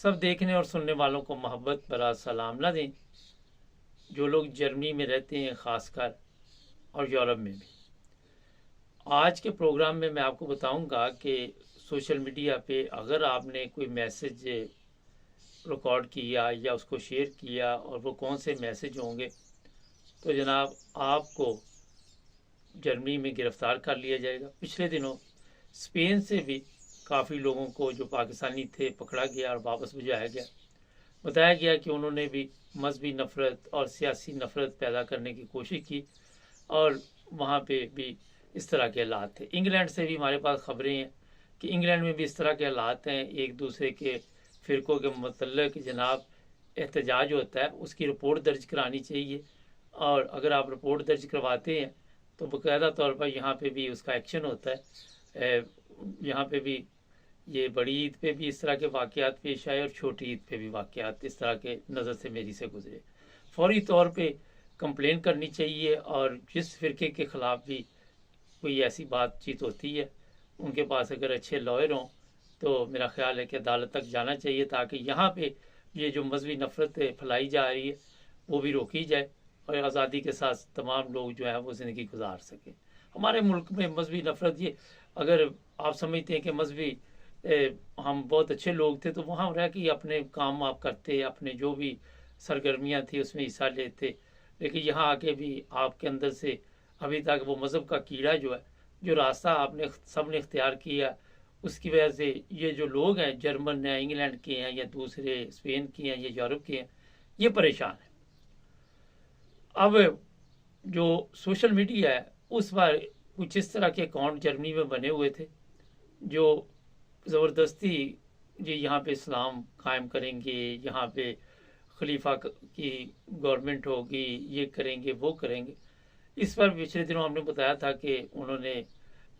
सब देखने और सुनने वालों को मोहब्बत भरा सलाम ना दें, जो लोग जर्मनी में रहते हैं ख़ासकर, और यूरोप में भी। आज के प्रोग्राम में मैं आपको बताऊंगा कि सोशल मीडिया पे अगर आपने कोई मैसेज रिकॉर्ड किया या उसको शेयर किया और वो कौन से मैसेज होंगे, तो जनाब आपको जर्मनी में गिरफ्तार कर लिया जाएगा। पिछले दिनों स्पेन से भी काफ़ी लोगों को जो पाकिस्तानी थे पकड़ा गया और वापस भिजवाया गया। बताया गया कि उन्होंने भी मजहबी नफ़रत और सियासी नफ़रत पैदा करने की कोशिश की और वहाँ पे भी इस तरह के हालात थे। इंग्लैंड से भी हमारे पास खबरें हैं कि इंग्लैंड में भी इस तरह के हालात हैं। एक दूसरे के फ़िरक़ों के मतलब जनाब एहतजाज होता है, उसकी रिपोर्ट दर्ज करानी चाहिए, और अगर आप रिपोर्ट दर्ज करवाते हैं तो बाकायदा तौर पर यहाँ पे भी उसका एक्शन होता है। यहाँ पे भी ये बड़ी ईद पे भी इस तरह के वाक़यात पेश आए और छोटी ईद पे भी वाक़यात इस तरह के नज़र से मेरी से गुजरे। फौरी तौर पे कंप्लेन करनी चाहिए, और जिस फ़िरके के ख़िलाफ़ भी कोई ऐसी बातचीत होती है उनके पास अगर अच्छे लॉयर हों तो मेरा ख्याल है कि अदालत तक जाना चाहिए, ताकि यहाँ पे ये जो मजहबी नफ़रत फैलाई जा रही है वो भी रोकी जाए और आज़ादी के साथ तमाम लोग जो है वो ज़िंदगी गुजार सकें। हमारे मुल्क में मजहबी नफ़रत, ये अगर आप समझते हैं कि मजहबी हम बहुत अच्छे लोग थे तो वहाँ रह के अपने काम आप करते, अपने जो भी सरगर्मियाँ थी उसमें हिस्सा लेते, लेकिन यहाँ आके भी आपके अंदर से अभी तक वो मज़हब का कीड़ा जो है, जो रास्ता आपने सब ने इख्तियार किया, उसकी वजह से ये जो लोग हैं जर्मन हैं, इंग्लैंड के हैं या दूसरे स्पेन के हैं या यूरोप के हैं, ये परेशान हैं। अब जो सोशल मीडिया है उस पर कुछ इस तरह के अकाउंट जर्मनी में बने हुए थे जो ज़बरदस्ती ये यहाँ पे इस्लाम कायम करेंगे, यहाँ पे खलीफा की गवर्नमेंट होगी, ये करेंगे वो करेंगे। इस पर पिछले दिनों हमने बताया था कि उन्होंने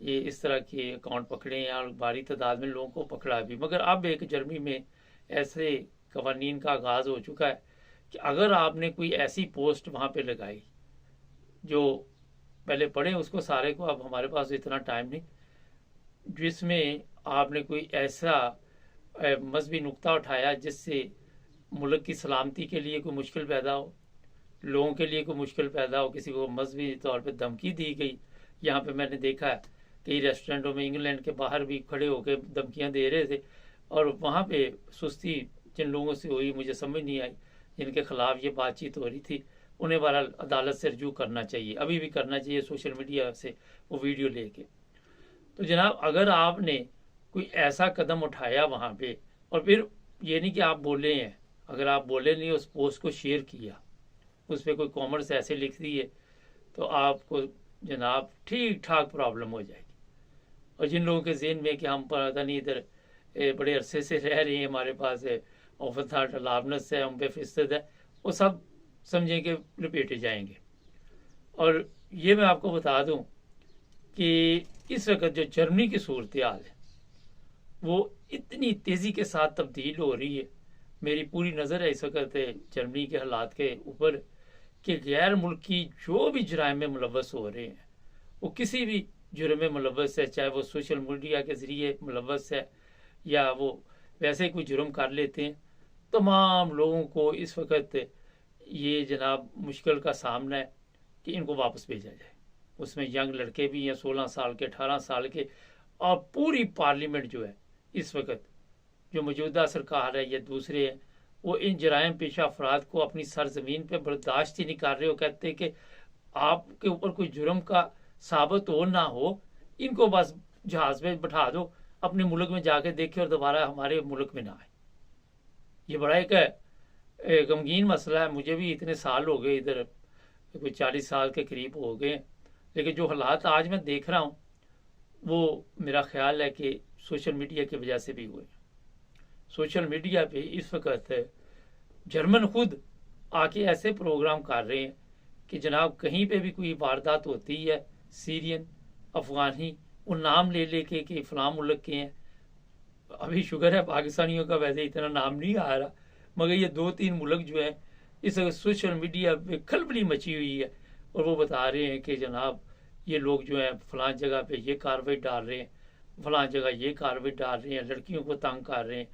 ये इस तरह के अकाउंट पकड़े हैं और भारी तादाद में लोगों को पकड़ा भी। मगर अब एक जर्मनी में ऐसे कवानीन का आगाज़ हो चुका है कि अगर आपने कोई ऐसी पोस्ट वहाँ पे लगाई, जो पहले पढ़े उसको सारे को, अब हमारे पास इतना टाइम नहीं, जिसमें आपने कोई ऐसा मजहबी नुक्ता उठाया जिससे मुल्क की सलामती के लिए कोई मुश्किल पैदा हो, लोगों के लिए कोई मुश्किल पैदा हो, किसी को मजहबी तौर पे धमकी दी गई। यहाँ पे मैंने देखा है कई रेस्टोरेंटों में इंग्लैंड के बाहर भी खड़े होकर धमकियाँ दे रहे थे, और वहाँ पे सुस्ती जिन लोगों से हुई मुझे समझ नहीं आई, जिनके खिलाफ ये बातचीत हो रही थी, उन्हें बहरहाल अदालत से रजू करना चाहिए, अभी भी करना चाहिए सोशल मीडिया से वो वीडियो लेके। तो जनाब अगर आपने कोई ऐसा कदम उठाया वहाँ पे, और फिर ये नहीं कि आप बोले हैं, अगर आप बोले नहीं उस पोस्ट को शेयर किया, उस पर कोई कॉमेंट्स ऐसे लिख दिए, तो आपको जनाब ठीक ठाक प्रॉब्लम हो जाएगी। और जिन लोगों के ज़हन में कि हम पता नहीं इधर बड़े अरसे से रह रहे हैं, हमारे पास ऑफर था लाभनस है, हम पे फिस्तद है, वो सब समझें कि लपेटे जाएंगे। और ये मैं आपको बता दूं कि इस वक्त जो जर्मनी की सूरत हाल है वो इतनी तेज़ी के साथ तब्दील हो रही है, मेरी पूरी नज़र है इस वक्त जर्मनी के हालात के ऊपर, कि गैर मुल्की जो भी जुराइम में मुलव्वस हो रहे हैं, वो किसी भी जुर्म में मुलव्वस है, चाहे वो सोशल मीडिया के ज़रिए मुलव्वस है या वो वैसे कोई जुर्म कर लेते हैं, तमाम लोगों को इस वक्त ये जनाब मुश्किल का सामना है कि इनको वापस भेजा जाए। उसमें यंग लड़के भी हैं, 16 साल के, 18 साल के, और पूरी पार्लियामेंट जो है इस वक्त जो मौजूदा सरकार है या दूसरे हैं, वो इन जराइम पेशा अफराद को अपनी सरजमीन पर बर्दाश्त ही नहीं कर रहे हो। कहते हैं कि आपके ऊपर कोई जुर्म का साबित हो ना हो, इनको बस जहाज़ में बैठा दो, अपने मुल्क में जाके देखे और दोबारा हमारे मुल्क में ना आए। ये बड़ा एक गमगीन मसला है। मुझे भी इतने साल हो गए, इधर कोई 40 साल के करीब हो गए, लेकिन जो हालात आज मैं देख रहा हूँ वो मेरा ख्याल है कि सोशल मीडिया की वजह से भी हुए। सोशल मीडिया पे इस वक्त जर्मन खुद आके ऐसे प्रोग्राम कर रहे हैं कि जनाब कहीं पे भी कोई वारदात होती है, सीरियन, अफगानी, वो नाम ले लेके कि फलां मुल्क के हैं। अभी शुगर है पाकिस्तानियों का वैसे इतना नाम नहीं आ रहा, मगर ये 2-3 मुल्क जो है इस सोशल मीडिया पे खलबली मची हुई है, और वो बता रहे हैं कि जनाब ये लोग जो हैं फलां जगह पे ये कार्रवाई डाल रहे हैं, फलां जगह ये कार्रवाई डाल रहे हैं, लड़कियों को तंग कर रहे हैं।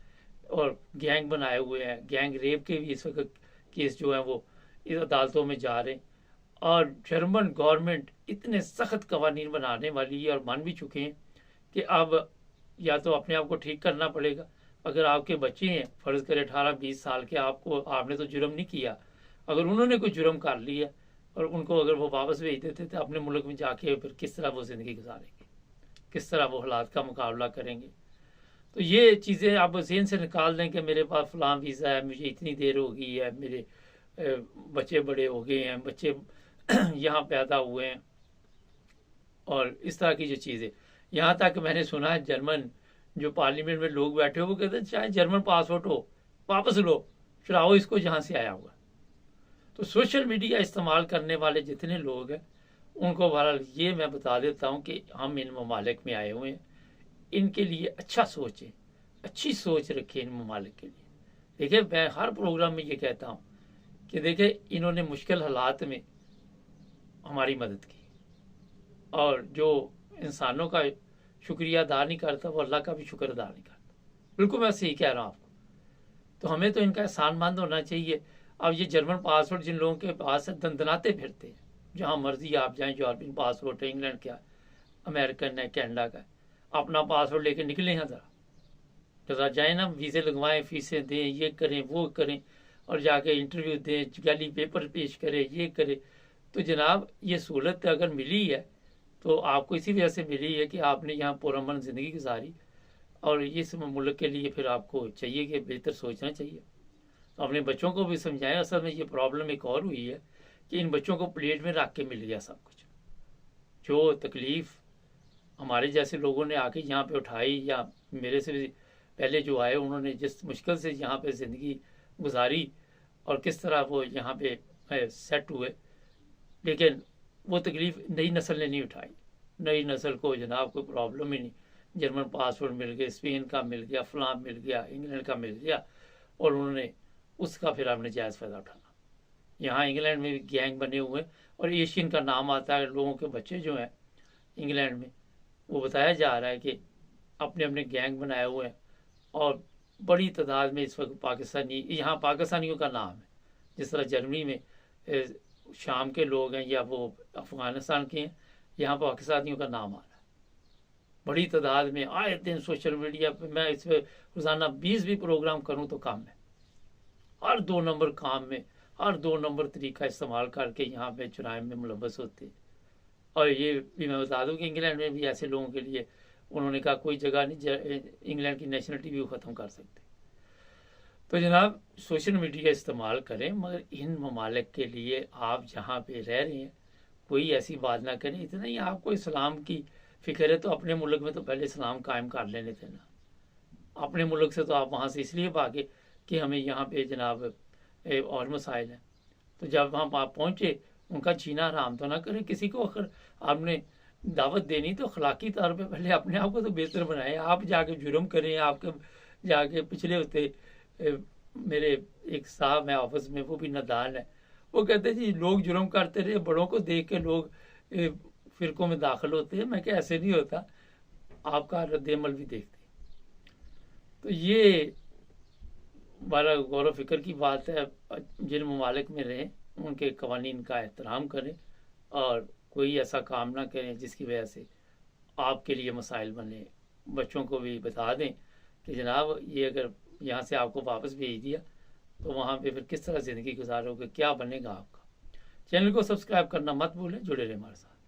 اور گینگ بنائے ہوئے ہیں، گینگ ریپ کے بھی اس وقت کیس جو ہیں وہ اس عدالتوں میں جا رہے ہیں، اور جرمن گورنمنٹ اتنے سخت قوانین بنانے والی ہے اور مان بھی چکے ہیں کہ اب یا تو اپنے آپ کو ٹھیک کرنا پڑے گا. اگر آپ کے بچے ہیں فرض کرے 18-20 سال کے، آپ نے تو جرم نہیں کیا، اگر انہوں نے کوئی جرم کر لیا اور ان کو اگر وہ واپس بھیج دیتے تو اپنے ملک میں جا کے پھر کس طرح وہ زندگی گزاریں گے، کس طرح وہ حالات کا مقابلہ کریں گے. تو یہ چیزیں آپ ذہن سے نکال دیں کہ میرے پاس فلاں ویزا ہے، مجھے اتنی دیر ہو گئی ہے، میرے بچے بڑے ہو گئے ہیں، بچے یہاں پیدا ہوئے ہیں، اور اس طرح کی جو چیزیں. یہاں تک میں نے سنا ہے جرمن جو پارلیمنٹ میں لوگ بیٹھے ہو وہ کہتے ہیں چاہے جرمن پاسپورٹ ہو واپس لو، چلاؤ اس کو جہاں سے آیا ہوا. تو سوشل میڈیا استعمال کرنے والے جتنے لوگ ہیں ان کو بہرحال یہ میں بتا دیتا ہوں کہ ہم ان ممالک میں آئے ہوئے ہیں، ان کے لیے اچھا سوچیں، اچھی سوچ رکھیں ان ممالک کے لیے. دیکھیں میں ہر پروگرام میں یہ کہتا ہوں کہ دیکھیں انہوں نے مشکل حالات میں ہماری مدد کی، اور جو انسانوں کا شکریہ ادا نہیں کرتا وہ اللہ کا بھی شکر ادا نہیں کرتا. بالکل میں صحیح کہہ رہا ہوں آپ کو. تو ہمیں تو ان کا احسان مند ہونا چاہیے. اب یہ جرمن پاسپورٹ جن لوگوں کے پاس ہے دندناتے پھرتے ہیں، جہاں مرضی آپ جائیں، یورپین پاسپورٹ ہے، انگلینڈ کا، امریکن ہے، کینیڈا کا ہے، اپنا پاسپورٹ لے کے نکلیں ہیں ذرا جائیں نا، ویزے لگوائیں، فیسیں دیں، یہ کریں وہ کریں، اور جا کے انٹرویو دیں، جعلی پیپر پیش کریں، یہ کریں. تو جناب یہ سہولت اگر ملی ہے تو آپ کو اسی وجہ سے ملی ہے کہ آپ نے یہاں پرامن زندگی گزاری، اور اس ملک کے لیے پھر آپ کو چاہیے کہ بہتر سوچنا چاہیے. تو اپنے بچوں کو بھی سمجھائیں. اصل میں یہ پرابلم ایک اور ہوئی ہے کہ ان بچوں کو پلیٹ میں رکھ کے مل گیا سب کچھ. جو تکلیف ہمارے جیسے لوگوں نے آ کے یہاں پہ اٹھائی، یا میرے سے بھی پہلے جو آئے انہوں نے جس مشکل سے یہاں پہ زندگی گزاری اور کس طرح وہ یہاں پہ سیٹ ہوئے، لیکن وہ تکلیف نئی نسل نے نہیں اٹھائی. نئی نسل کو جناب کوئی پرابلم ہی نہیں، جرمن پاسپورٹ مل گیا، اسپین کا مل گیا، فلاں مل گیا، انگلینڈ کا مل گیا، اور انہوں نے اس کا پھر آپ نے جائز فائدہ اٹھانا. یہاں انگلینڈ میں بھی گینگ بنے ہوئے، اور ایشین کا نام آتا ہے. لوگوں کے بچے جو ہیں انگلینڈ میں وہ بتایا جا رہا ہے کہ اپنے اپنے گینگ بنائے ہوئے ہیں، اور بڑی تعداد میں اس وقت پاکستانی، یہاں پاکستانیوں کا نام ہے. جس طرح جرمنی میں شام کے لوگ ہیں یا وہ افغانستان کے ہیں، یہاں پاکستانیوں کا نام آ رہا ہے بڑی تعداد میں. آئے دن سوشل میڈیا پہ میں اس پہ روزانہ 20 بھی پروگرام کروں تو کم ہے. ہر 2 نمبر کام میں، ہر 2 نمبر طریقہ استعمال کر کے یہاں پہ جرائم میں ملوث ہوتے. اور یہ بھی میں بتا دوں کہ انگلینڈ میں بھی ایسے لوگوں کے لیے انہوں نے کہا کوئی جگہ نہیں، انگلینڈ کی نیشنلٹی بھی وہ ختم کر سکتے. تو جناب سوشل میڈیا استعمال کریں، مگر ان ممالک کے لیے آپ جہاں پہ رہ رہے ہیں کوئی ایسی بات نہ کریں. اتنا ہی آپ کو اسلام کی فکر ہے تو اپنے ملک میں تو پہلے اسلام قائم کر لینے تھے نا. اپنے ملک سے تو آپ وہاں سے اس لیے بھاگے کہ ہمیں یہاں پہ جناب اور مسائل ہیں. تو جب وہاں آپ پہنچے ان کا جینا حرام تو نہ کریں کسی کو. اگر آپ نے دعوت دینی تو اخلاقی طور پہ پہلے اپنے آپ کو تو بہتر بنائیں. آپ جا کے جرم کریں. آپ کے جا کے پچھلے ہوتے میرے ایک صاحب ہیں آفس میں، وہ بھی نادان ہے، وہ کہتے جی لوگ جرم کرتے رہے، بڑوں کو دیکھ کے لوگ فرقوں میں داخل ہوتے ہیں. میں کہ ایسے نہیں ہوتا، آپ کا رد عمل بھی دیکھتے. تو یہ بڑا غور و فکر کی بات ہے. جن ممالک میں رہیں ان کے قوانین کا احترام کریں، اور کوئی ایسا کام نہ کریں جس کی وجہ سے آپ کے لیے مسائل بنے. بچوں کو بھی بتا دیں کہ جناب یہ اگر یہاں سے آپ کو واپس بھیج دیا تو وہاں پہ پھر کس طرح زندگی گزارو گے، کیا بنے گا آپ کا. چینل کو سبسکرائب کرنا مت بھولیں. جڑے رہیں ہمارے ساتھ.